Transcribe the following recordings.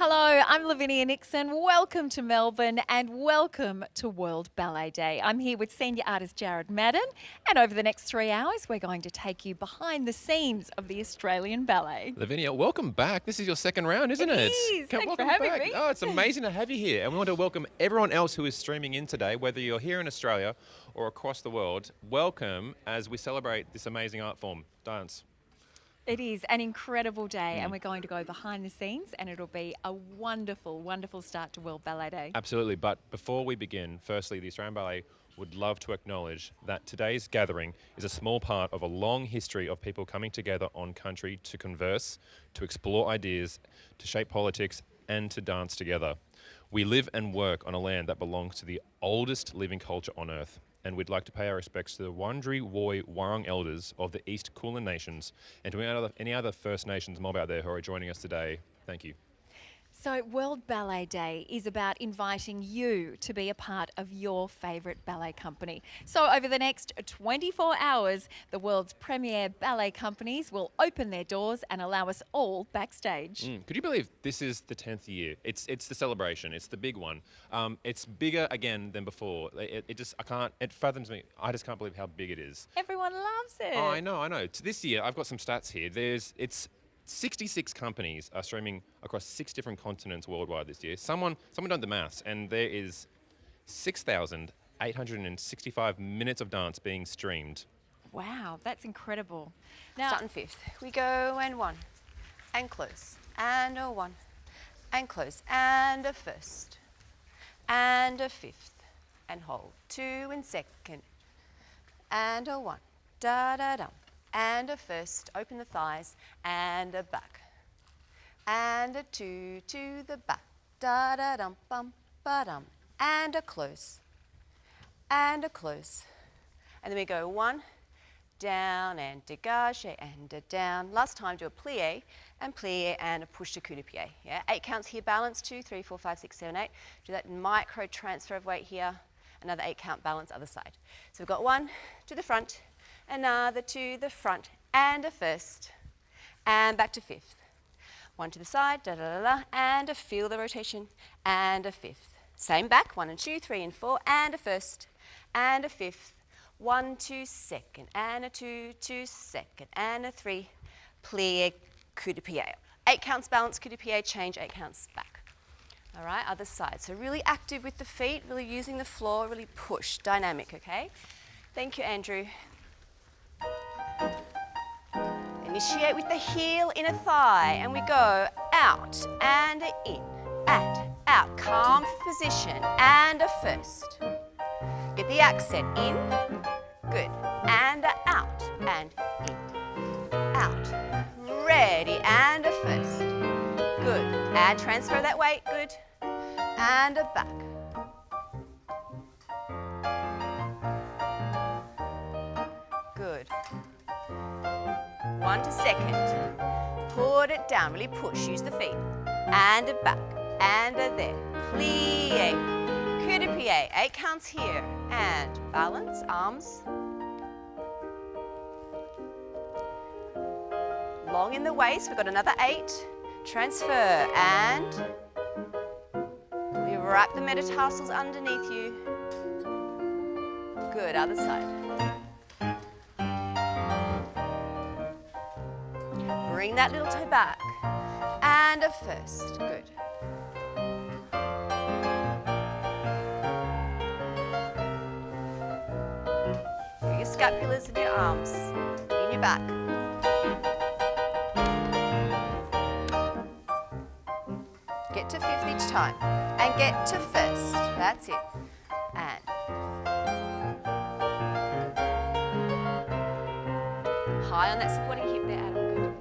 Hello, I'm Lavinia Nixon. Welcome to Melbourne and welcome to World Ballet Day. I'm here with senior artist Jared Madden, and over the next 3 hours, we're going to take you behind the scenes of the Australian Ballet. Lavinia, welcome back. This is your second round, isn't it? It is. Thanks for having me. Oh, it's amazing to have you here. And we want to welcome everyone else who is streaming in today, whether you're here in Australia or across the world. Welcome as we celebrate this amazing art form, dance. It is an incredible day, and we're going to go behind the scenes, and it'll be a wonderful, wonderful start to World Ballet Day. Absolutely. But before we begin, firstly, the Australian Ballet would love to acknowledge that today's gathering is a small part of a long history of people coming together on country to converse, to explore ideas, to shape politics, and to dance together. We live and work on a land that belongs to the oldest living culture on earth, and we'd like to pay our respects to the Wurundjeri Woi Wurrung elders of the East Kulin Nations and to any other First Nations mob out there who are joining us today. Thank you. So World Ballet Day is about inviting you to be a part of your favourite ballet company. So over the next 24 hours, the world's premier ballet companies will open their doors and allow us all backstage. Could you believe this is the 10th year? It's the celebration. It's the big one. It's bigger again than before. It fathoms me. I just can't believe how big it is. Everyone loves it. Oh, I know. This year, I've got some stats here. It's 66 companies are streaming across 6 different continents worldwide this year. Someone done the maths, and there is 6,865 minutes of dance being streamed. Wow, that's incredible. Now, starting fifth. We go and one, and close, and a one, and close, and a first, and a fifth, and hold, 2 and second, and a one, da-da-dum. And a first, open the thighs, and a back. And a 2 to the back, da-da-dum, bum, ba-dum. And a close, and a close. And then we go 1, down, and dégagé, and a down. Last time, do a plie, and a push to coup de pied. Yeah, 8 counts here, balance, 2, 3, 4, 5, 6, 7, 8. Do that micro transfer of weight here. Another 8 count balance, other side. So we've got 1 to the front, another to the front, and a first, and back to fifth. 1 to the side, da-da-da-da, and a feel the rotation, and a fifth. Same back, 1 and 2, 3 and 4, and a first, and a fifth. 1 to second, and a 2 to second, and a 3, plie, coup de pied. 8 counts balance, coup de pied, change, 8 counts back. All right, other side. So really active with the feet, really using the floor, really push, dynamic, okay? Thank you, Andrew. Initiate with the heel, inner thigh, and we go out and in, and out, calm position, and a first. Get the accent, in, good, and out, and in, out, ready, and a first, good, and transfer that weight, good, and a back. Good. 1 to second. Put it down, really push, use the feet. And a back, and a there. Plie, coup de pied, 8 counts here. And balance, arms. Long in the waist, we've got another 8. Transfer, and we wrap the metatarsals underneath you. Good, other side. Bring that little toe back, and a first, good. Bring your scapulas and your arms in your back. Get to fifth each time, and get to first, that's it, and. High on that supporting hip there, Adam, good.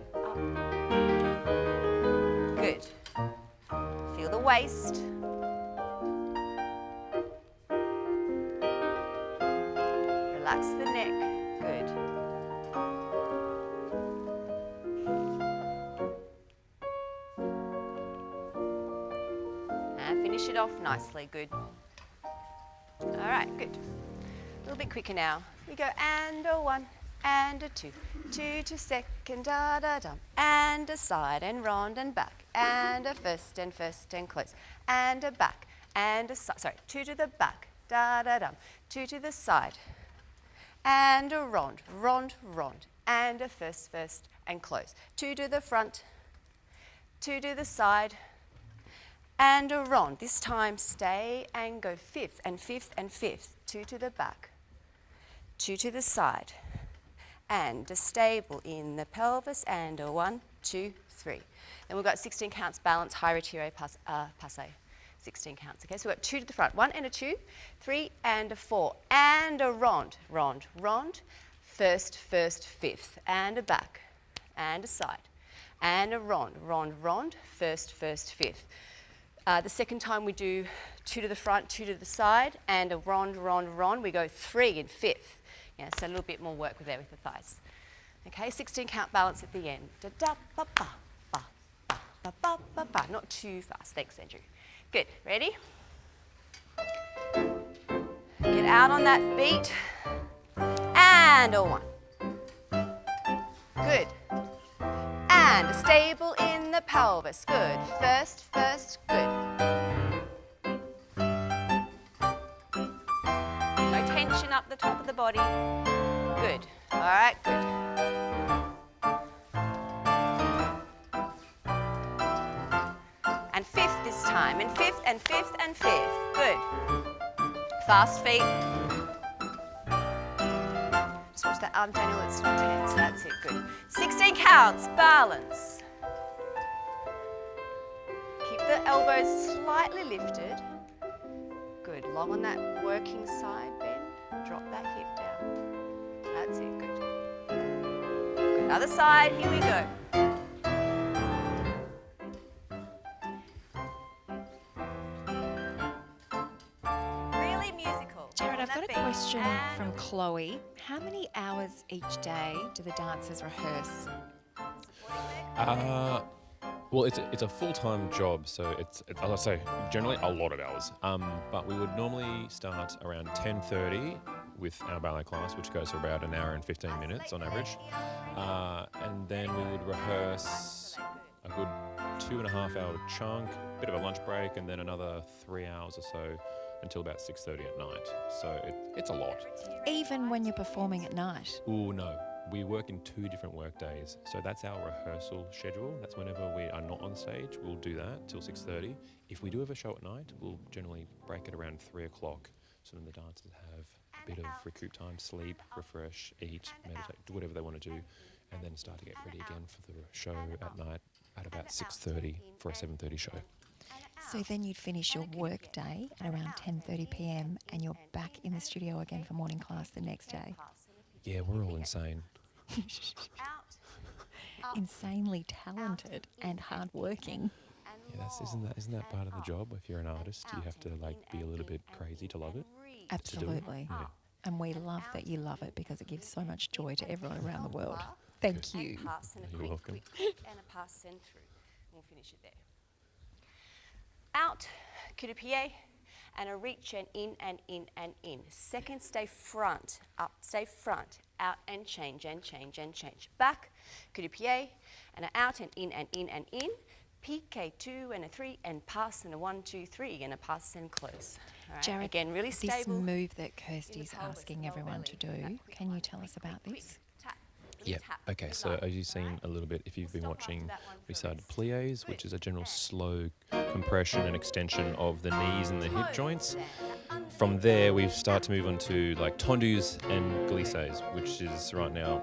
Good. Feel the waist. Relax the neck. Good. And finish it off nicely. Good. All right, good. A little bit quicker now. We go and a 1 and a 2. 2 to second, da-da-dum. And a side and round and back. and a first and close. And a back, and a side. Sorry, 2 to the back, da-da-dum. 2 to the side. And a rond, rond, rond. And a first, and close. 2 to the front, 2 to the side, and a rond. This time stay and go 5th and 5th and 5th. 2 to the back, 2 to the side, and a stable in the pelvis, and a 1, 2, 3. Then we've got 16 counts balance, high retire, passe. 16 counts, okay? So we've got 2 to the front, 1 and a 2, 3 and a 4, and a rond, rond, rond, first, 5th, and a back, and a side, and a rond, rond, rond, first, 5th. The second time we do 2 to the front, 2 to the side, and a rond, rond, rond. We go 3 and 5th. Yeah, so a little bit more work there with the thighs. Okay, 16 count balance at the end. Da da ba ba ba ba ba ba ba ba. Not too fast. Thanks, Andrew. Good. Ready? Get out on that beat. And a 1. Good. And a stable in the pelvis. Good. First, good. No tension up the top of the body. Good. All right, good. And 5th this time. And 5th and 5th and 5th. Good. Fast feet. Just watch that arm, Daniel. It's not tense. That's it. Good. 16 counts. Balance. Keep the elbows slightly lifted. Good. Long on that working side bend. Drop that hip down. That's it. Good. Good. Other side. Here we go. Really musical. Jared, On I've got that a beat. question And from Chloe. How many hours each day do the dancers rehearse? Well, it's a full-time job, so it's I'll say generally a lot of hours. But we would normally start around 10:30 with our ballet class, which goes for about an hour and 15 minutes on average, and then we would rehearse a good 2.5 hour chunk, bit of a lunch break, and then another 3 hours or so until about 6:30 at night. So it's a lot. Even when you're performing at night? Oh no. We work in 2 different work days, so that's our rehearsal schedule. That's whenever we are not on stage, we'll do that till 6:30. If we do have a show at night, we'll generally break it around 3 o'clock, so then the dancers have a bit of recoup time, sleep, refresh, eat, meditate, do whatever they want to do, and then start to get ready again for the show at night at about 6:30 for a 7:30 show. So then you'd finish your work day at around 10:30 p.m. and you're back in the studio again for morning class the next day. Yeah, we're all insane. Insanely talented and hardworking. Yeah, isn't that part of the job? If you're an artist, you have to be a little bit crazy to love it. Absolutely. Yeah. And we love that you love it because it gives so much joy to everyone around the world. Thank you. Pass and a You're quick, welcome. quick, and a pass send through. We'll finish it there. Out, coup de pied, and a reach and in and in and in. Second, stay front, up, stay front, out and change and change and change. Back, coup de pied, and a out and in and in and in. Piqué 2 and a 3 and pass and a 1, 2, 3 and a pass and close. All right. Jared, Again, really this stable. move that Kirsty's pelvis, asking lower everyone to belly. do, That quick can you one. tell us about Quick, this? tap, little Yeah. tap, Okay. So light, as you've seen right? a little bit, if you've been We'll stop watching, after that one we started first. pliés, which Good. is a general slow compression and extension of the knees and the hip joints. From there, we start to move on to like tendus and glissés, which is right now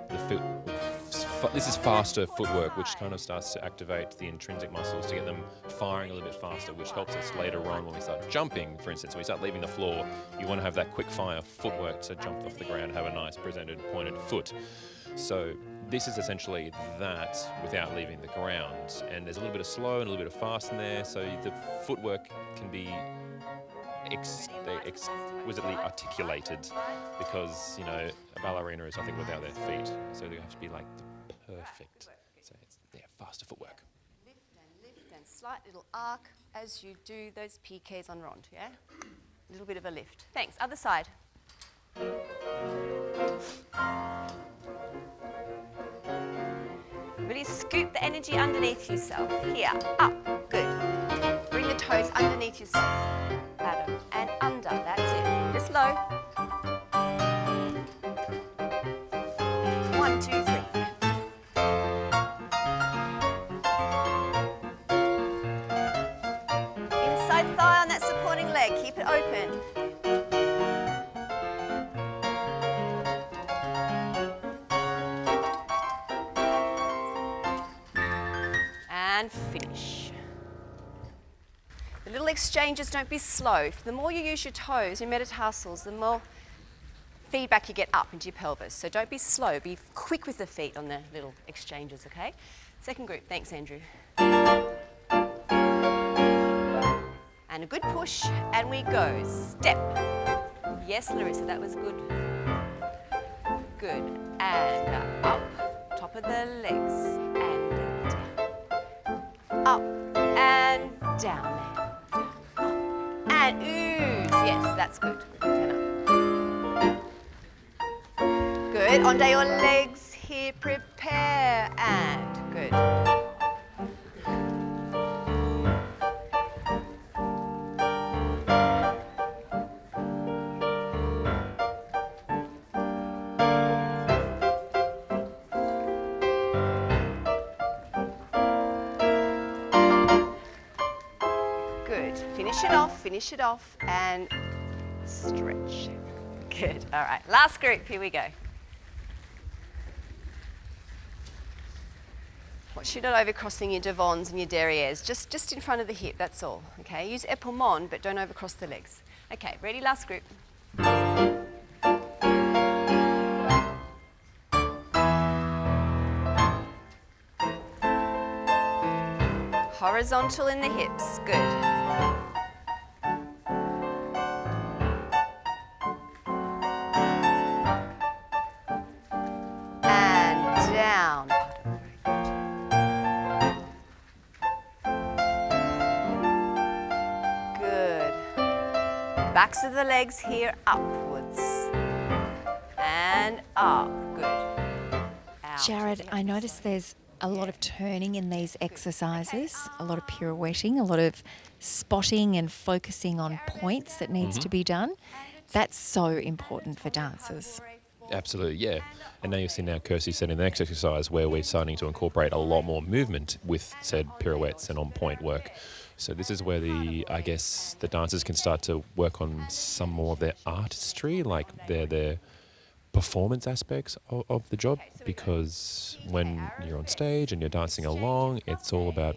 this is faster footwork, which kind of starts to activate the intrinsic muscles to get them firing a little bit faster, which helps us later on when we start jumping. For instance, when we start leaving the floor, you want to have that quick fire footwork to jump off the ground, have a nice presented pointed foot. So this is essentially that without leaving the ground. And there's a little bit of slow and a little bit of fast in there, so the footwork can be exquisitely articulated because, a ballerina is nothing without their feet. So they have to be like the perfect, so it's faster footwork. Lift and slight little arc as you do those piqués on rond, yeah? A little bit of a lift. Thanks. Other side. Really scoop the energy underneath yourself. Here, up, good. Bring the toes underneath yourself. Adam, and under, that's it. Just low. 1, 2, 3. Inside thigh on that supporting leg, keep it open. And finish. The little exchanges, don't be slow. The more you use your toes, your metatarsals, the more feedback you get up into your pelvis. So don't be slow, be quick with the feet on the little exchanges, okay? Second group, thanks Andrew. And a good push, and we go. Step. Yes, Larissa, that was good. Good. And up, top of the legs, and down. Up and down. Up and ooze. Yes, that's good. Turn up. Good. Onto your legs here. Prepare and good. Finish it off and stretch. Good. All right, last group, here we go. Watch you not overcrossing your devons and your derrieres, just in front of the hip, that's all. Okay, use epaulement, but don't overcross the legs. Okay, ready, last group. Horizontal in the hips, good. Backs of the legs here, upwards. And up, good. Out. Jared, I noticed there's a lot of turning in these exercises, a lot of pirouetting, a lot of spotting and focusing on points that needs to be done. That's so important for dancers. Absolutely, yeah. And now you'll see now Kirsty said in the next exercise where we're starting to incorporate a lot more movement with said pirouettes and on-point work. So this is where the dancers can start to work on some more of their artistry, like their performance aspects of the job, because when you're on stage and you're dancing along, it's all about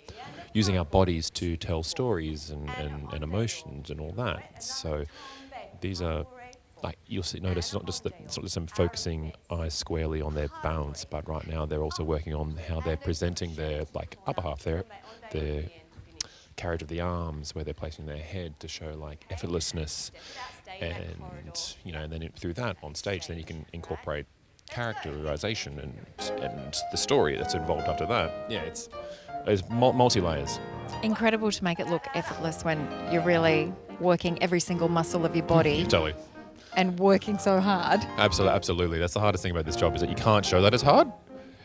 using our bodies to tell stories and emotions and all that. So these are, like, you'll notice it's not just them focusing eyes squarely on their balance, but right now they're also working on how they're presenting their upper half, their carriage of the arms, where they're placing their head to show effortlessness, and then through that on stage, then you can incorporate characterization and the story that's involved after that. Yeah, it's multi-layers. Incredible to make it look effortless when you're really working every single muscle of your body. Totally. And working so hard. Absolutely. That's the hardest thing about this job, is that you can't show that it's hard.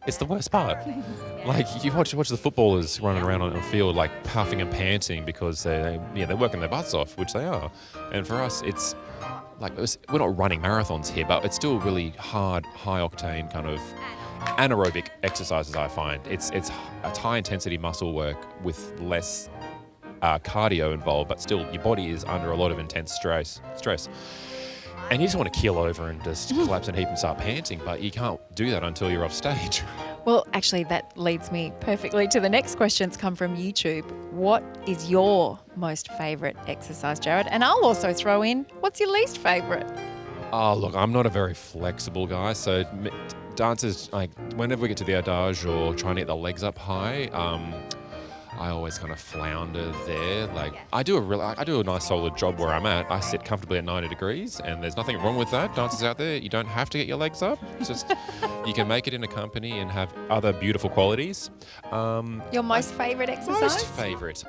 It's the worst part. You watch the footballers running around on the field puffing and panting because they're working their butts off, which they are. And for us, it's we're not running marathons here, but it's still really hard, high octane kind of anaerobic exercises. I find it's high intensity muscle work with less cardio involved, but still your body is under a lot of intense stress. And you just want to keel over and just collapse in a heap and start panting, but you can't do that until you're off stage. Well, actually, that leads me perfectly to the next questions come from YouTube. What is your most favourite exercise, Jared? And I'll also throw in, what's your least favourite? Oh, look, I'm not a very flexible guy, so dancers, whenever we get to the adage or trying to get the legs up high, I always kind of flounder there. I do a nice solid job where I'm at. I sit comfortably at 90 degrees, and there's nothing wrong with that. Dancers out there, you don't have to get your legs up. It's just you can make it in a company and have other beautiful qualities. Your most favourite exercise? Most favourite.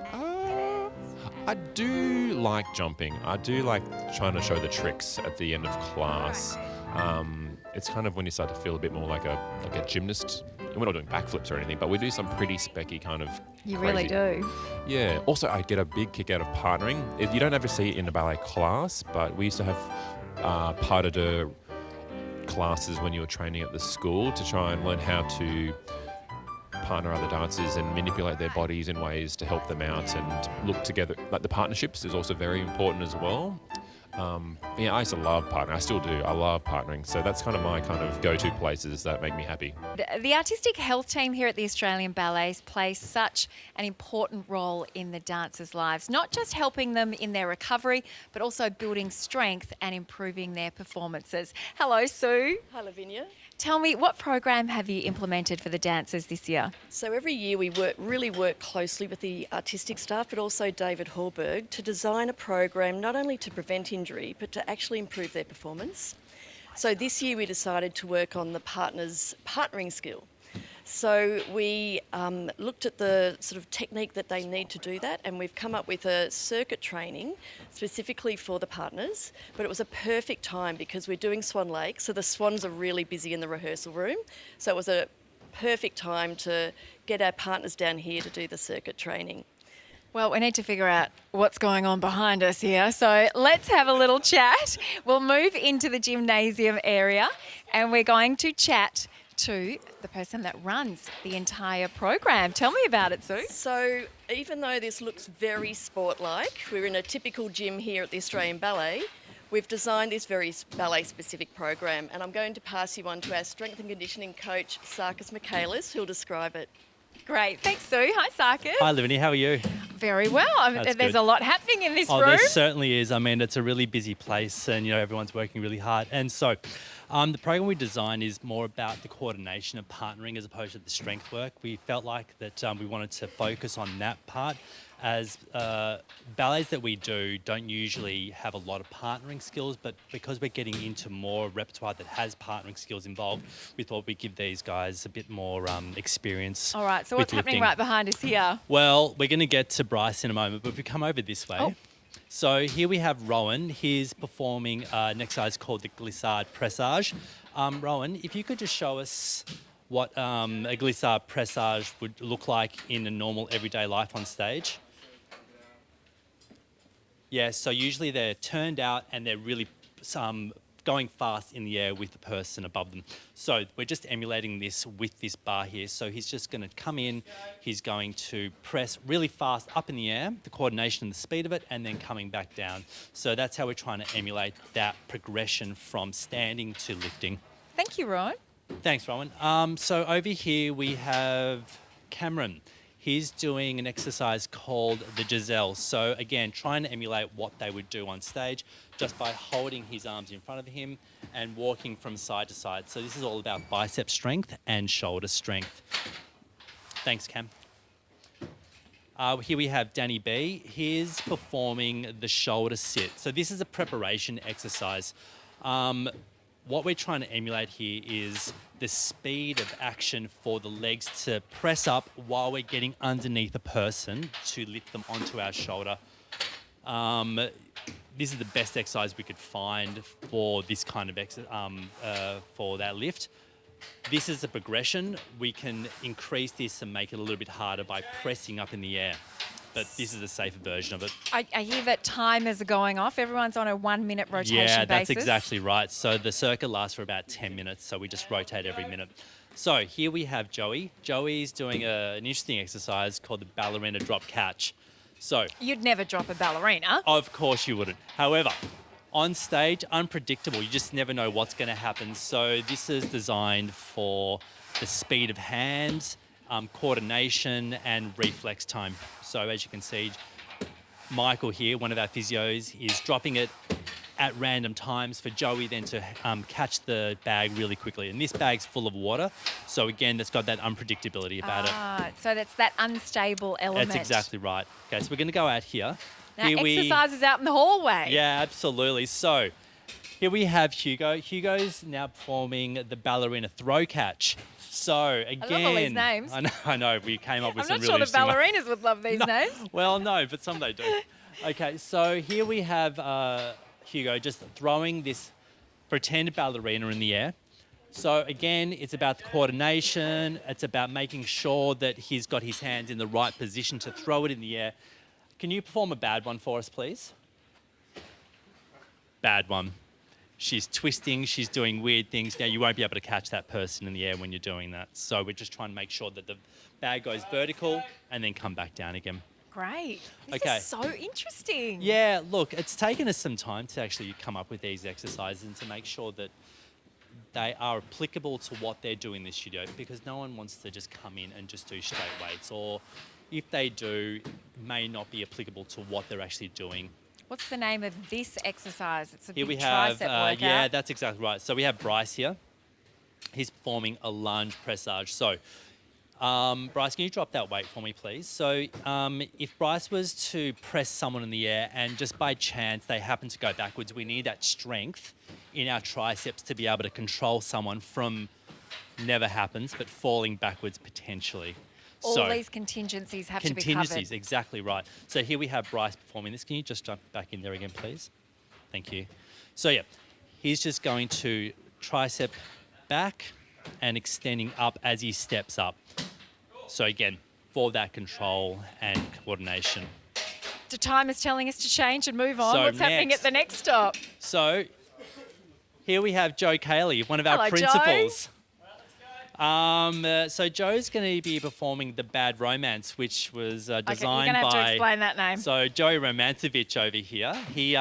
I do like jumping. I do like trying to show the tricks at the end of class. It's kind of when you start to feel a bit more like a gymnast And we're not doing backflips or anything, but we do some pretty specky kind of You really crazy. do. Yeah. Also, I get a big kick out of partnering. You don't ever see it in a ballet class, but we used to have pas de deux classes when you were training at the school to try and learn how to partner other dancers and manipulate their bodies in ways to help them out and look together. Like the partnerships is also very important as well. Yeah, I used to love partnering. I still do. I love partnering. So that's kind of my kind of go-to places that make me happy. The artistic health team here at the Australian Ballets plays such an important role in the dancers' lives, not just helping them in their recovery, but also building strength and improving their performances. Hello, Sue. Hi, Lavinia. Tell me, what program have you implemented for the dancers this year? So every year we really work closely with the artistic staff, but also David Hallberg, to design a program not only to prevent injury, but to actually improve their performance. So this year we decided to work on the partnering skill. So we looked at the sort of technique that they need to do that, and we've come up with a circuit training specifically for the partners. But it was a perfect time because we're doing Swan Lake, so the swans are really busy in the rehearsal room. So it was a perfect time to get our partners down here to do the circuit training. Well, we need to figure out what's going on behind us here. So let's have a little chat. We'll move into the gymnasium area and we're going to chat to the person that runs the entire program. Tell me about it, Sue. So even though this looks very sport-like, we're in a typical gym here at the Australian Ballet, we've designed this very ballet-specific program, and I'm going to pass you on to our strength and conditioning coach, Sarkis Michaelis, who'll describe it. Great. Thanks, Sue. Hi, Sarkis. Hi, Lavinia. How are you? Very well. That's There's good. a lot happening in this Oh, room. there certainly is. I mean, it's a really busy place and, everyone's working really hard. And so the program we designed is more about the coordination of partnering as opposed to the strength work. We felt like that we wanted to focus on that part, as ballets that we do don't usually have a lot of partnering skills, but because we're getting into more repertoire that has partnering skills involved, we thought we'd give these guys a bit more experience. All right. So with what's happening lifting. right behind us here? Well, we're going to get to Bryce in a moment, but if we come over this way. Oh. So here we have Rowan. He's performing an exercise called the glissade pressage. Rowan, if you could just show us what a glissade pressage would look like in a normal everyday life on stage. Yeah, so usually they're turned out and they're really going fast in the air with the person above them. So we're just emulating this with this bar here. So he's just going to come in, he's going to press really fast up in the air, the coordination and the speed of it, and then coming back down. So that's how we're trying to emulate that progression from standing to lifting. Thank you, Ron. Thanks, Rowan. So over here we have Cameron. He's doing an exercise called the Giselle. So again, trying to emulate what they would do on stage just by holding his arms in front of him and walking from side to side. So this is all about bicep strength and shoulder strength. Thanks, Cam. Here we have Danny B. He's performing the shoulder sit. So this is a preparation exercise. What we're trying to emulate here is the speed of action for the legs to press up while we're getting underneath a person to lift them onto our shoulder. This is the best exercise we could find for this kind of for that lift. This is a progression. We can increase this and make it a little bit harder by pressing up in the air. But this is a safer version of it. I hear that timers are going off. Everyone's on a 1 minute rotation Yeah, that's basis. exactly right. So the circuit lasts for about 10 minutes, so we just rotate every minute. So here we have Joey. Joey's doing an interesting exercise called the ballerina drop catch. So, You'd never drop a ballerina. of course you wouldn't. However, on stage, unpredictable. You just never know what's going to happen. So this is designed for the speed of hands, coordination and reflex time. So as you can see, Michael here, one of our physios, is dropping it at random times for Joey then to catch the bag really quickly. And this bag's full of water. So again, that's got that unpredictability about it. So that's that unstable element. That's exactly right. Okay, so we're going to go out here. Now, Here exercises out in the hallway. Yeah, absolutely. So here we have Hugo. Hugo's now performing the ballerina throw catch. So again, I love all these names. I know. We came up with I'm some not really sure the interesting ones. ballerinas would love these names. Well, no, but some they do. Okay, so here we have Hugo just throwing this pretend ballerina in the air. So again, it's about the coordination. It's about making sure that he's got his hands in the right position to throw it in the air. Can you perform a bad one for us, please? Bad one. She's twisting, she's doing weird things. Now, you won't be able to catch that person in the air when you're doing that. So we're just trying to make sure that the bag goes vertical and then come back down again. Great. This Okay. is so interesting. Yeah, look, it's taken us some time to actually come up with these exercises and to make sure that they are applicable to what they're doing in the studio, because no one wants to just come in and just do straight weights, or if they do, it may not be applicable to what they're actually doing. What's the name of this exercise? It's a Here big we have, tricep workout. yeah, that's exactly right. So we have Bryce here. He's performing a lunge pressage. So, Bryce, can you drop that weight for me, please? So, if Bryce was to press someone in the air and just by chance they happen to go backwards, we need that strength in our triceps to be able to control someone from, never happens, but falling backwards potentially. All these contingencies have to be covered. Contingencies, exactly right. So here we have Bryce performing this. Can you just jump back in there again, please? Thank you. So yeah, he's just going to tricep back and extending up as he steps up. So again, for that control and coordination. The time is telling us to change and move on. So What's happening next- at the next stop? So here we have Joe Cayley, one of our Hello, Joe. principals. So Joe's going to be performing the Bad Romance, which was Okay, designed you're going to have to by. explain that name. So Joey Romancevich over here, he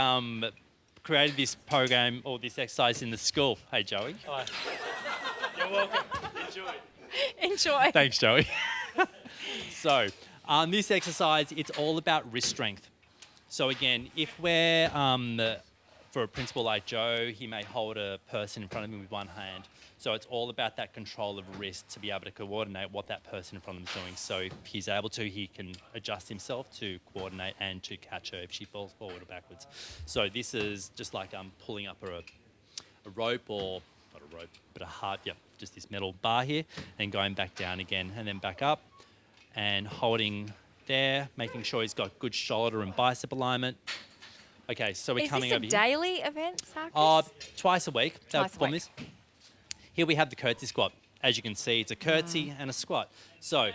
created this program or this exercise in the school. Hey, Joey. Hi. You're welcome. Enjoy. Enjoy. Thanks, Joey. So this exercise, it's all about wrist strength. So again, if we're, for a principal like Joe, he may hold a person in front of him with one hand. So it's all about that control of wrist to be able to coordinate what that person in front of him is doing. So if he's able to, he can adjust himself to coordinate and to catch her if she falls forward or backwards. So this is just like pulling up a rope, or not a rope, but a hard, yeah, just this metal bar here, and going back down again and then back up and holding there, making sure he's got good shoulder and bicep alignment. Okay, so we're coming over Is this a here. daily event, Sarkis? Twice a week. they'll Twice a perform week. this. Here we have the curtsy squat. As you can see, it's a curtsy and a squat. So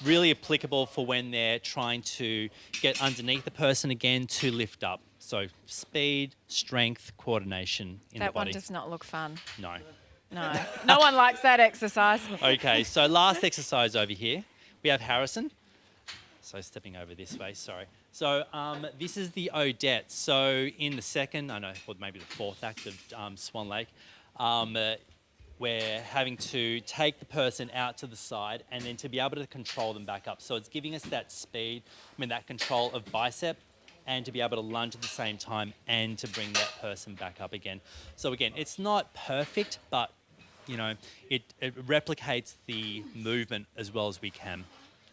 really applicable for when they're trying to get underneath the person again to lift up. So speed, strength, coordination in the That one body. does not look fun. No. No. No one likes that exercise. Okay, so last exercise over here, we have Harrison. So stepping over this way, sorry. So this is the Odette. So in the second, or maybe the fourth act of Swan Lake, we're having to take the person out to the side and then to be able to control them back up. So it's giving us that speed, that control of bicep, and to be able to lunge at the same time and to bring that person back up again. So again, it's not perfect, but it replicates the movement as well as we can.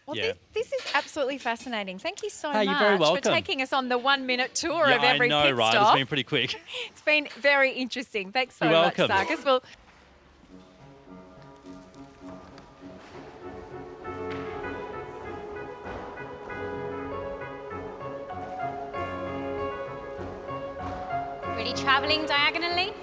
Well, Yeah. this is absolutely fascinating. Thank you so Hey, much you're very for welcome. taking us on the 1 minute tour Yeah, of every I know, pit right? stop. It's been pretty quick. It's been very interesting. Thanks so You're much, welcome. Sarkis. Well, Really traveling diagonally.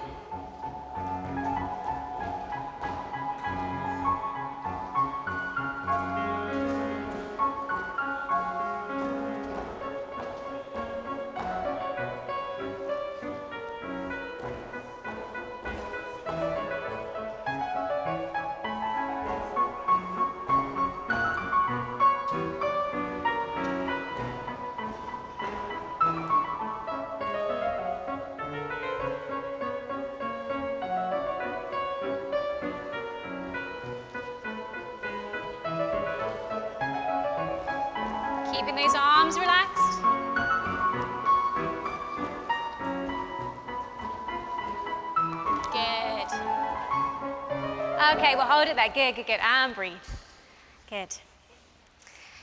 Keeping those arms relaxed. Good. Okay, we'll hold it there. Good, good, good. And breathe. Good.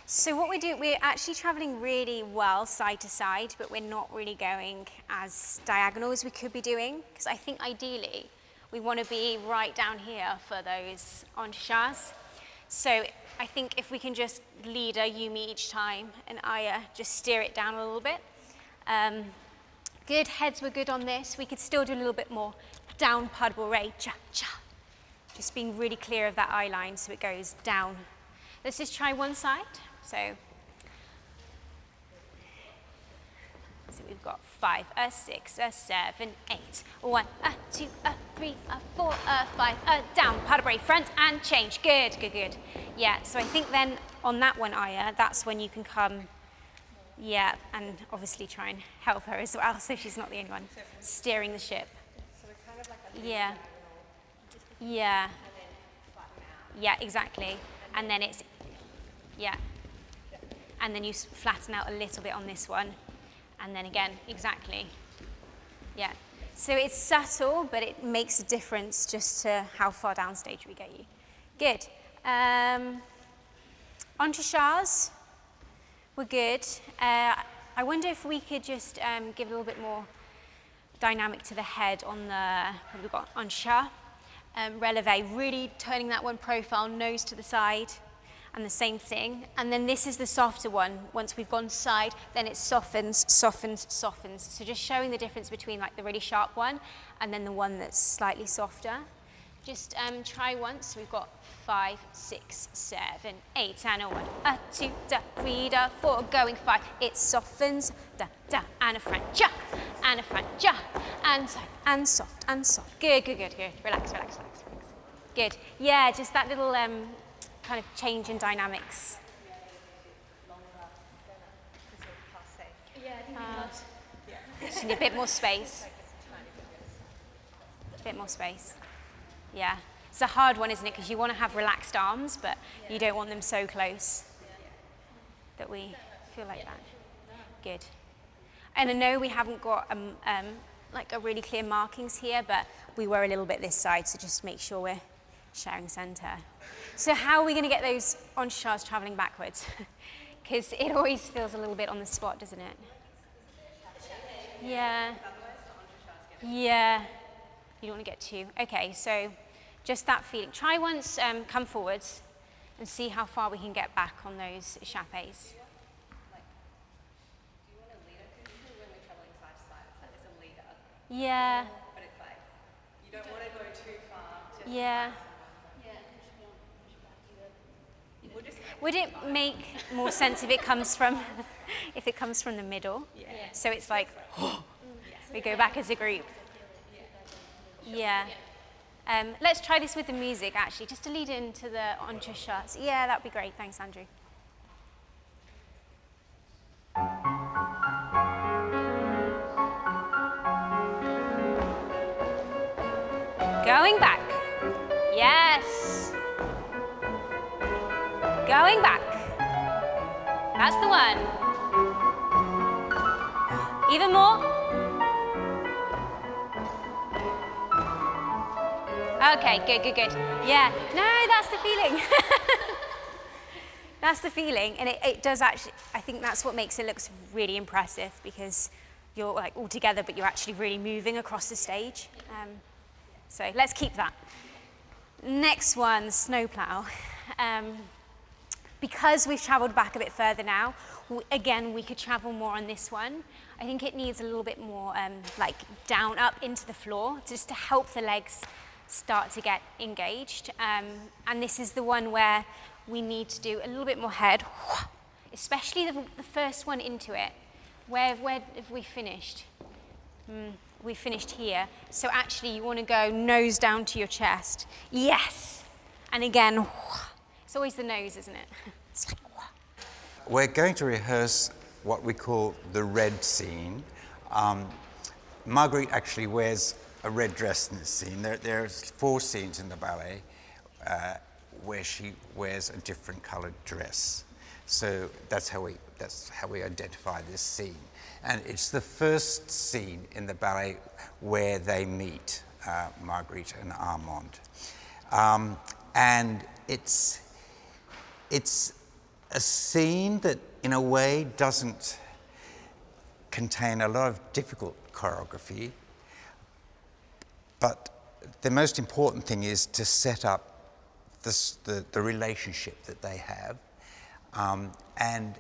So what we're actually traveling really well side to side, but we're not really going as diagonal as we could be doing, because I think ideally we want to be right down here for those entrecôtes. So I think if we can just lead a Yumi each time and Aya just steer it down a little bit. Good, heads were good on this. We could still do a little bit more down pas de bourrée, cha, cha, Just being really clear of that eye line so it goes down. Let's just try one side. So we've got 5, 6, 7, 8. 1, 2, 3, 4, 5. Down, pas de bras, front and change. Good, good, good. Yeah, so I think then on that one, Aya, that's when you can come, yeah, and obviously try and help her as well so she's not the only one steering the ship. So we're kind of like a Yeah. Yeah. Yeah, exactly. And then it's, yeah. And then you flatten out a little bit on this one. And then again, exactly. Yeah. So it's subtle, but it makes a difference just to how far downstage we get you. Good. Entrecharts, we're good. I wonder if we could just give a little bit more dynamic to the head on the, what have we got, entrechat. Releve, really turning that one profile, nose to the side. And the same thing. And then this is the softer one. Once we've gone side, then it softens, softens, softens. So just showing the difference between like the really sharp one and then the one that's slightly softer. Just try once. We've got 5, 6, 7, 8, and a 1, a 2, da, 3, da, 4, going 5. It softens, da, da, and a front, ja, and a front, ja, and side, and soft, and soft. Good, good, good, good. Relax, relax, relax, relax. Good. Yeah, just that little kind of change in dynamics. Just need a bit more space. A bit more space. Yeah. It's a hard one, isn't it? Because you want to have relaxed arms, but you don't want them so close that we feel like that. Good. And I know we haven't got like a really clear markings here, but we were a little bit this side, so just make sure we're sharing center. So how are we going to get those entrecharts traveling backwards? Because it always feels a little bit on the spot, doesn't it? Yeah. Yeah. You don't want to get too. Okay, so just that feeling. Try once, come forwards and see how far we can get back on those chapees. Yeah. But it's like, you don't want to go too far. Just Yeah. Would it make more sense if it comes from the middle? Yeah. So it's like we go back as a group. Yeah. Let's try this with the music actually, just to lead into the entrecharts. Yeah, that'd be great. Thanks, Andrew. Going back. Yes. Going back. That's the one. Even more. Okay, good, good, good. Yeah. No, that's the feeling. That's the feeling. And it does actually, I think that's what makes it look really impressive because you're like all together, but you're actually really moving across the stage. So let's keep that. Next one, snowplow. Because we've traveled back a bit further now, again, we could travel more on this one. I think it needs a little bit more like down up into the floor just to help the legs start to get engaged. And this is the one where we need to do a little bit more head, especially the first one into it. Where have we finished? We finished here. So actually you want to go nose down to your chest. Yes. And again, it's always the nose, isn't it? It's like, we're going to rehearse what we call the red scene. Marguerite actually wears a red dress in this scene. There's 4 scenes in the ballet where she wears a different colored dress. So that's how we identify this scene. And it's the first scene in the ballet where they meet, Marguerite and Armand. And it's a scene that, in a way, doesn't contain a lot of difficult choreography, but the most important thing is to set up the relationship that they have, and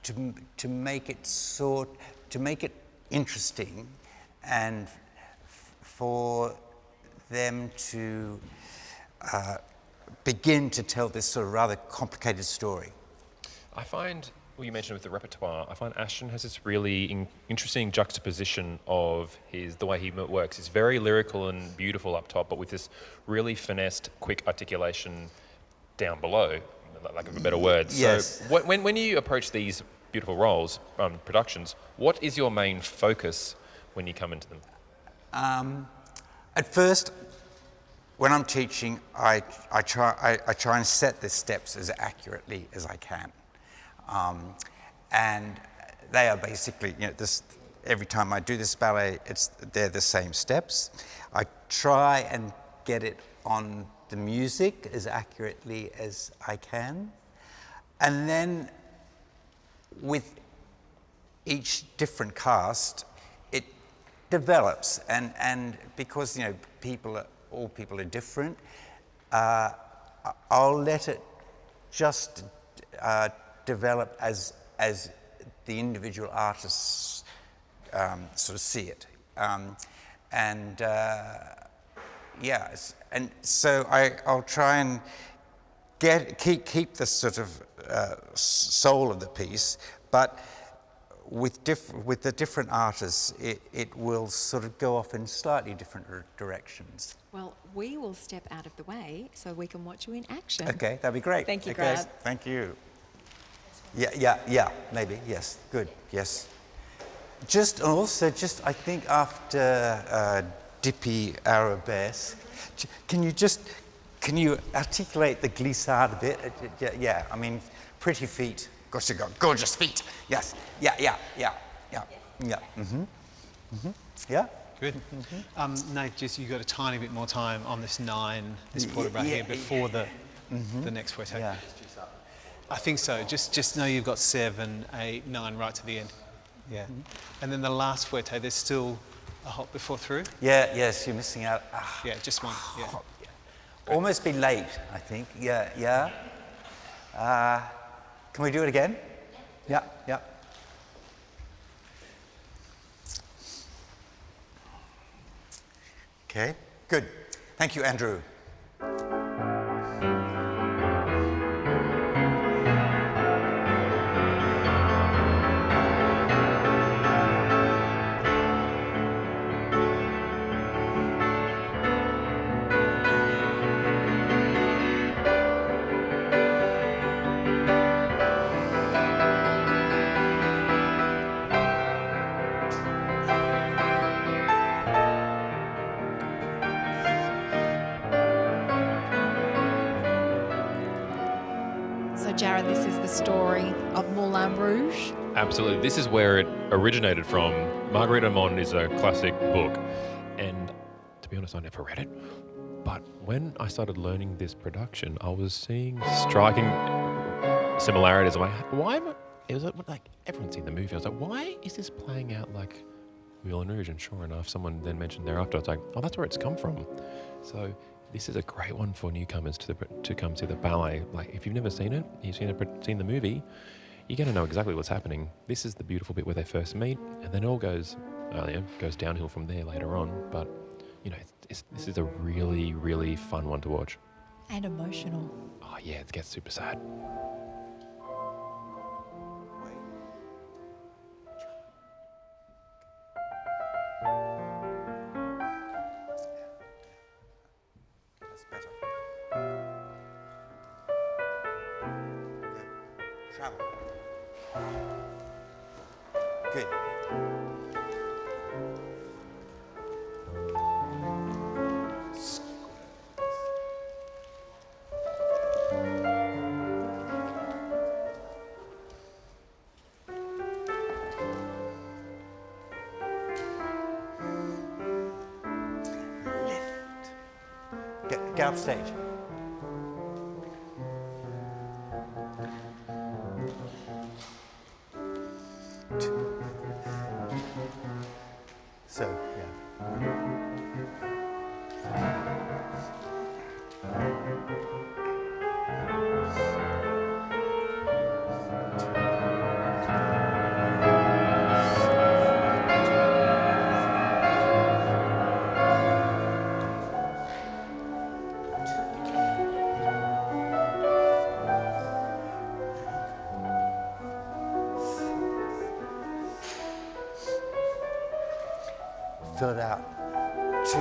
to make it interesting, and for them to begin to tell this sort of rather complicated story. I find, well, you mentioned with the repertoire, I find Ashton has this really interesting juxtaposition of the way he works. It's very lyrical and beautiful up top, but with this really finessed, quick articulation down below, lack of a better word. Yes. So when you approach these beautiful roles, productions, what is your main focus when you come into them? At first, when I'm teaching, I try and set the steps as accurately as I can. And they are basically, every time I do this ballet, they're the same steps. I try and get it on the music as accurately as I can. And then with each different cast, it develops. And because, all people are different, I'll let it just develop as the individual artists sort of see it. And so I'll try and keep the sort of soul of the piece, but with the different artists, it will sort of go off in slightly different directions. Well, we will step out of the way so we can watch you in action. Okay, that'd be great. Thank you, okay, Grant. Thank you. Yeah, maybe, yes, good, yes. I think after Dippy Arabesque, can you articulate the glissade a bit? Yeah, I mean, pretty feet. Gosh, you got gorgeous feet. Yes, yeah. Yeah? Good. Nate, just you got a tiny bit more time on this 9, this porter right here before the next fouette. Yeah. I think so. Just know you've got 7, 8, 9 right to the end. Yeah. And then the last fouette, there's still a hop before through. Yeah, yes, you're missing out. Yeah, just one. Yeah. Almost be late, I think. Yeah. Can we do it again? Yeah. Okay, good. Thank you, Andrew. So, Jared, this is the story of Moulin Rouge. Absolutely. This is where it originated from. Marguerite Armand is a classic book. And to be honest, I never read it. But when I started learning this production, I was seeing striking similarities. I'm like, everyone's seen the movie. I was like, why is this playing out like Moulin Rouge? And sure enough, someone then mentioned thereafter, I was like, oh, that's where it's come from. So this is a great one for newcomers to come see the ballet. Like, if you've never seen it, you've seen the movie, you're going to know exactly what's happening. This is the beautiful bit where they first meet, and then it all goes downhill from there later on. But this is a really, really fun one to watch. And emotional. Oh yeah, it gets super sad. That's better. Good. Travel. Good. Get off stage. So, yeah. fill it out. 2.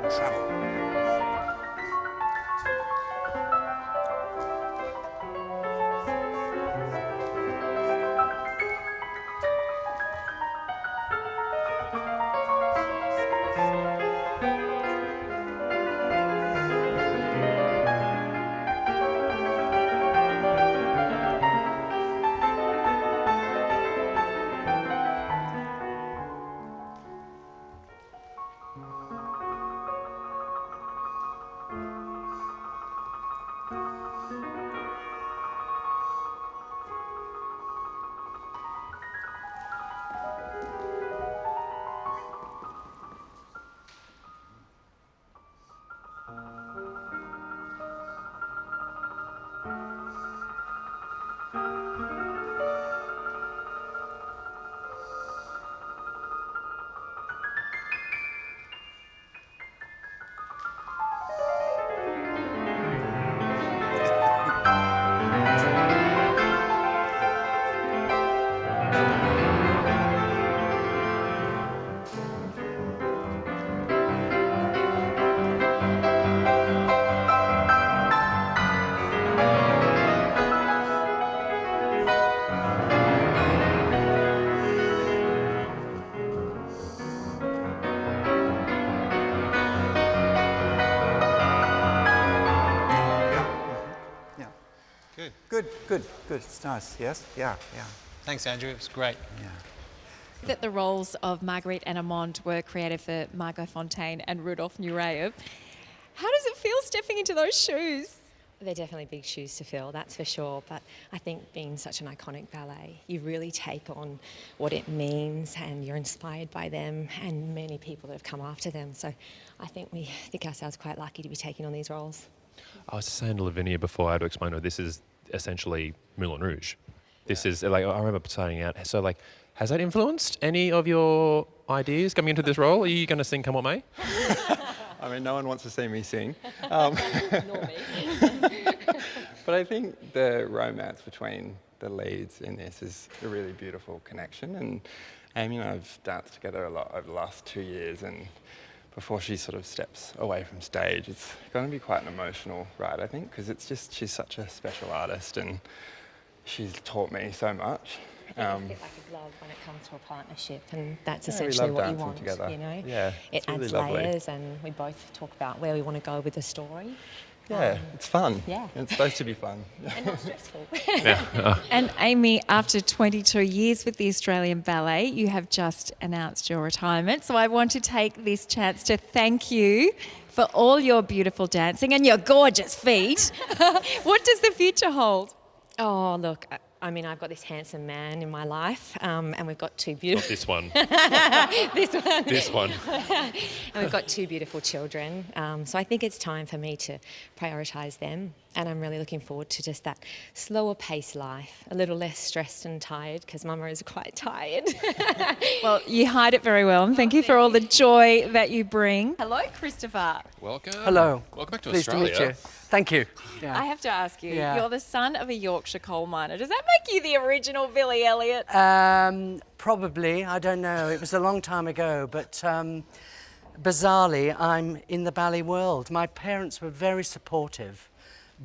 And treble. Good. It's nice. Yes. Yeah. Thanks, Andrew. It was great. Yeah. That the roles of Marguerite and Armand were created for Margot Fontaine and Rudolf Nureyev. How does it feel stepping into those shoes? They're definitely big shoes to fill, that's for sure. But I think being such an iconic ballet, you really take on what it means and you're inspired by them and many people that have come after them. So I think we think ourselves quite lucky to be taking on these roles. I was saying to Lavinia before I had to explain to her, this is essentially Moulin Rouge. This is, like, I remember starting out, so, like, has that influenced any of your ideas coming into this role? Are you going to sing Come What May? I mean, no one wants to see me sing. Nor me. But I think the romance between the leads in this is a really beautiful connection. And Amy and I have danced together a lot over the last 2 years. And before she sort of steps away from stage, it's going to be quite an emotional ride, I think, because it's just, she's such a special artist and she's taught me so much. It's a bit like a glove when it comes to a partnership, and that's Yeah, we essentially love what you dancing want, together. you know? Yeah, it it's really adds lovely. layers, and we both talk about where we want to go with the story. Yeah, it's fun. yeah. It's supposed to be fun. And not stressful. And Amy, after 22 years with the Australian Ballet, you have just announced your retirement. So I want to take this chance to thank you for all your beautiful dancing and your gorgeous feet. What does the future hold? Oh, look, I mean, I've got this handsome man in my life, and we've got two beautiful... This one. this one. This one. And we've got two beautiful children. So I think it's time for me to prioritise them. And I'm really looking forward to just that slower pace life, a little less stressed and tired, because Mama is quite tired. Well, you hide it very well, and thank you for all the joy that you bring. Hello, Christopher. Welcome. Hello. Welcome back to Pleased Australia. to meet you. Thank you. I have to ask you, Yeah. you're the son of a Yorkshire coal miner. Does that make you the original Billy Elliot? Probably, I don't know. It was a long time ago, but bizarrely, I'm in the ballet world. My parents were very supportive,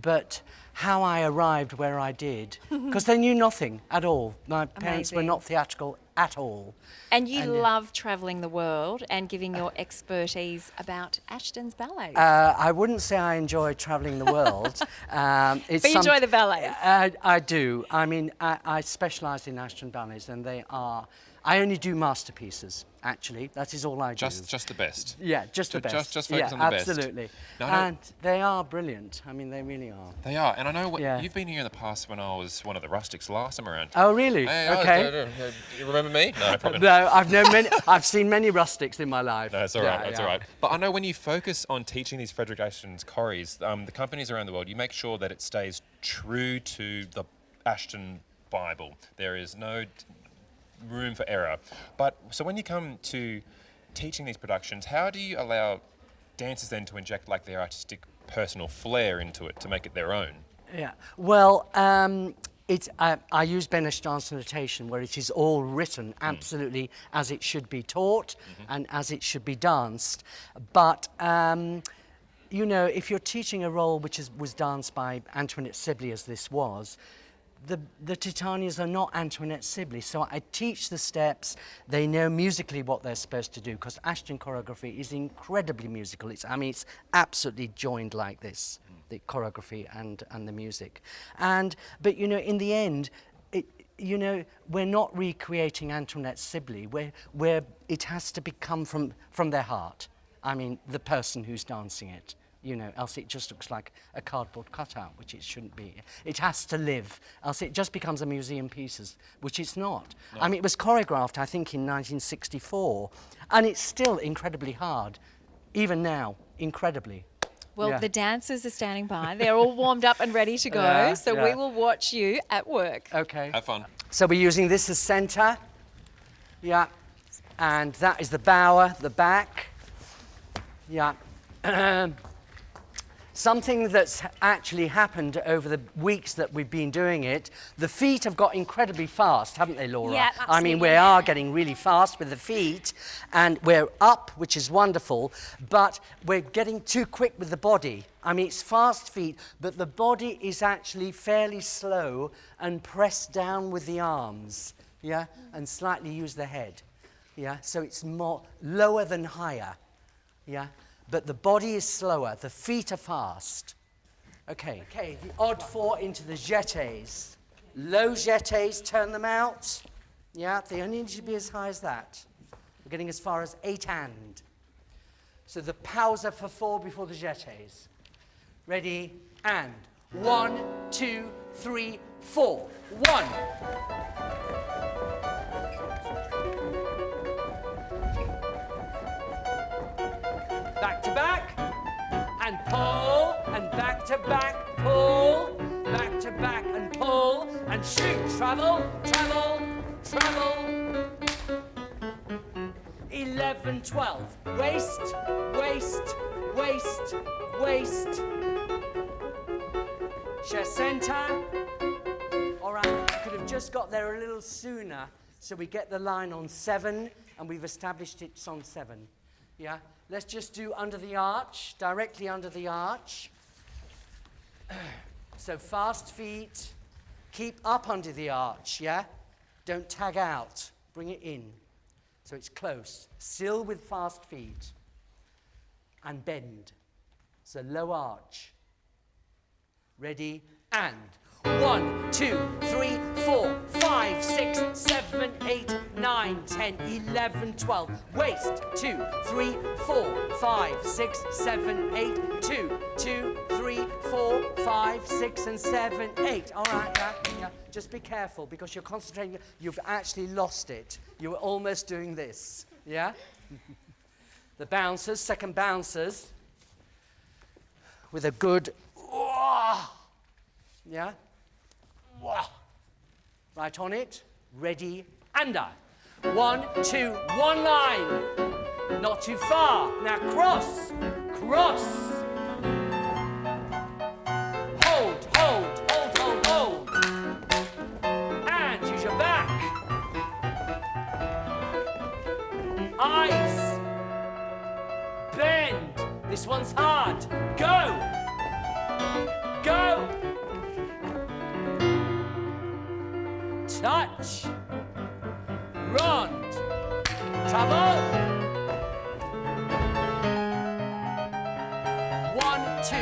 but how I arrived where I did, because they knew nothing at all. My parents were Amazing. not theatrical at all. And you And, love travelling the world and giving your expertise about Ashton's ballets. I wouldn't say I enjoy travelling the world. It's But you enjoy the ballets. I do. I mean, I specialise in Ashton ballets, and they are. I only do masterpieces. Actually, that is all I do. Just the best. Yeah, just the best. Just focus on the best. Absolutely. Now, I know- And they are brilliant. I mean, they really are. They are, and I know Yeah. you've been here in the past when I was one of the rustics last time around. Oh, really? Hey, Okay. You remember me? No, probably not. No, I've known many. I've seen many rustics in my life. No, it's all right. Yeah, That's yeah. all right. But I know when you focus on teaching these Frederick Ashton's choreos, the companies around the world, you make sure that it stays true to the Ashton Bible. There is no room for error. But so when you come to teaching these productions, how do you allow dancers then to inject like their artistic personal flair into it to make it their own? Yeah. Well, I use Benesh dance notation where it is all written absolutely as it should be taught and as it should be danced. But you know, if you're teaching a role which was danced by Antoinette Sibley, as this was, the Titanias are not Antoinette Sibley, so I teach the steps. They know musically what they're supposed to do, because Ashton choreography is incredibly musical. It's absolutely joined like this, the choreography and the music. But you know, in the end, you know, we're not recreating Antoinette Sibley. Where it has to come from their heart. I mean, the person who's dancing it. You know, else it just looks like a cardboard cutout, which it shouldn't be. It has to live, else it just becomes a museum piece, which it's not. No. I mean, it was choreographed, I think, in 1964, and it's still incredibly hard, even now, incredibly. Well, Yeah. the dancers are standing by. They're all warmed up and ready to go, Yeah, so yeah. we will watch you at work. Okay. Have fun. So we're using this as centre. Yeah. And that is the bower, the back. Yeah. Something that's actually happened over the weeks that we've been doing it, the feet have got incredibly fast, haven't they, Laura? Yeah, I mean, we absolutely. are getting really fast with the feet, and we're up, which is wonderful, but we're getting too quick with the body. I mean, it's fast feet, but the body is actually fairly slow and pressed down with the arms, yeah, and slightly use the head, yeah, so it's more lower than higher, yeah. But the body is slower, the feet are fast. Okay, the odd four into the jetés. Low jetés, turn them out. Yeah, they only need to be as high as that. We're getting as far as 8 and. So the pausa for 4 before the jetés. Ready, and. 1, 2, 3, 4. 1. Back to back, and pull, and back to back, pull, back to back, and pull, and shoot, travel, travel, travel. 11, 12, waist, waist, waist, waist. Share center. All right, I could have just got there a little sooner, so we get the line on 7, and we've established it's on 7. Yeah? Let's just do under the arch, directly under the arch. So fast feet, keep up under the arch, yeah? Don't tag out, bring it in. So it's close, still with fast feet. And bend, so low arch. Ready, and 1, 2, 3, 4, 5, 6, 7, 8, 9, 10, 11, 12. Waist, 2, 3, 4, 5, 6, 7, 8, 2, 2, 3, 4, 5, 6, and 7, 8. All right, yeah. Just be careful because you're concentrating. You've actually lost it. You were almost doing this, yeah? The bouncers, second bouncers, with a good, yeah? Right on it, ready, under. 1, 2, 1 line. Not too far. Now cross, cross. Hold, hold, hold, hold, hold. And use your back. Eyes. Bend. This one's hard. Go. Go. march. Rond. Travel. 1, 2,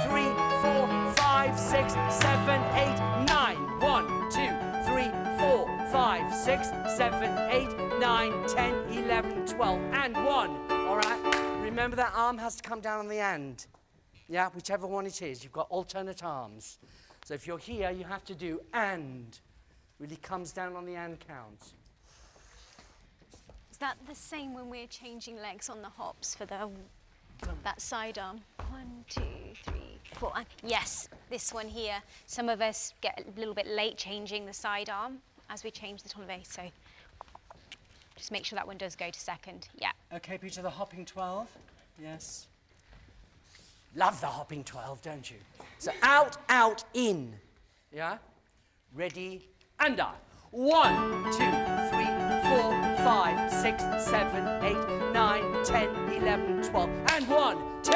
3, 4, 5, 6, 7, 8, 9. 1, 2, 3, 4, 5, 6, 7, 8, 9, 10, 11, 12, and 1. All right? Remember that arm has to come down on the end. Yeah, whichever one it is. You've got alternate arms. So if you're here, you have to do and. Really comes down on the and count. Is that the same when we're changing legs on the hops for that side arm? 1, 2, 3, 4. Yes, this one here. Some of us get a little bit late changing the side arm as we change the tourniquet, so just make sure that one does go to second. Yeah. Okay, Peter, the hopping 12. Yes. Love the hopping 12, don't you? So out, out, in. Yeah? Ready, under. 1, 2, 3, 4, 5, 6, 7, 8, 9, 10, 11, 12, and 1, 2.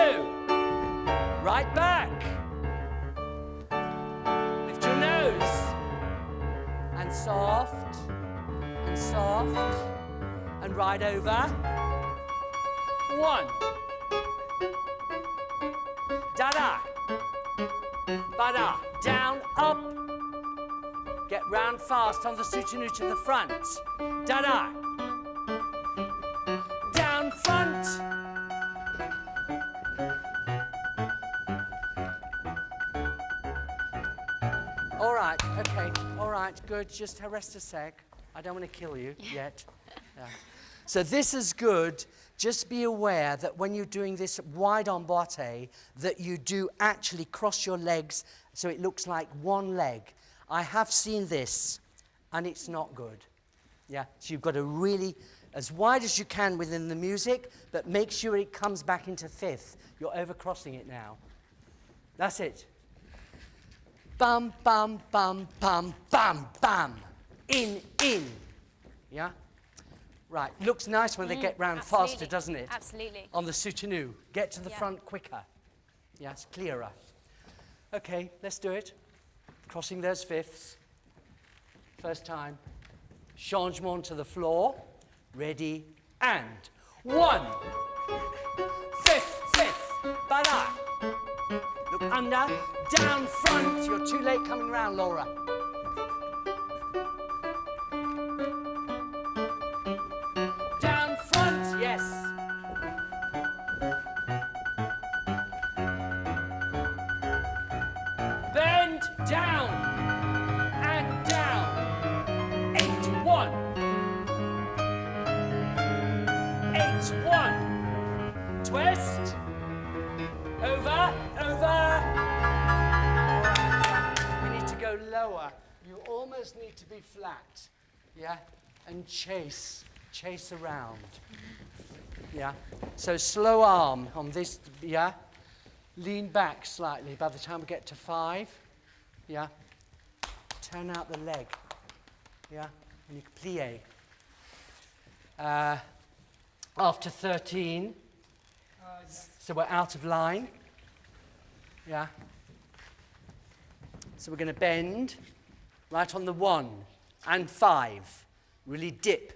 Right back. Lift your nose. And soft, and soft, and right over. 1. Da-da. Ba-da. Down, up. Get round fast on the soutenu to the front. Da-da. Down front. All right, okay, all right, good. Just rest a sec. I don't want to kill you yet. Yeah. So this is good. Just be aware that when you're doing this wide emboîté, that you do actually cross your legs so it looks like one leg. I have seen this, and it's not good. Yeah, so you've got to really, as wide as you can within the music, but make sure it comes back into fifth. You're overcrossing it now. That's it. Bum, bum, bum, bum, bam, bam. In. Yeah? Right, looks nice when they get round faster, doesn't it? Absolutely. On the soutenu. Get to the front quicker. Yes, clearer. Okay, let's do it. Crossing those fifths. First time. Changement to the floor. Ready, and 1. Fifth. Bada. Look under, down front. You're too late coming round, Laura. Down front, yes. Bend down and down. 8, 1. 8, 1. Twist. Over. We need to go lower. You almost need to be flat. Yeah? And chase around. Yeah? So slow arm on this, yeah? Lean back slightly by the time we get to 5. Yeah? Turn out the leg. Yeah? And you can plie. After 13, so we're out of line. Yeah? So we're going to bend right on the 1 and 5. Really dip.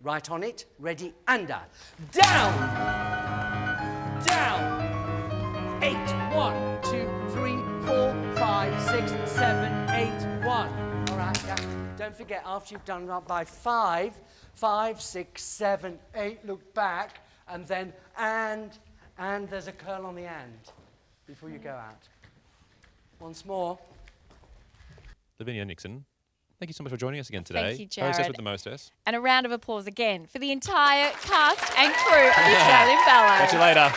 Right on it. Ready, under. Down! 8, 1, 2, 3, 4, 5, 6, 7, 8, 1. All right, yeah. Don't forget, after you've done that by 5, 6, 7, 8, look back, and then and there's a curl on the and before you go out. Once more. Lavinia Nixon, thank you so much for joining us again today. Thank you, Jared. Hostess with the mostess. And a round of applause again for the entire cast and crew of the Australian Ballet. Catch you later.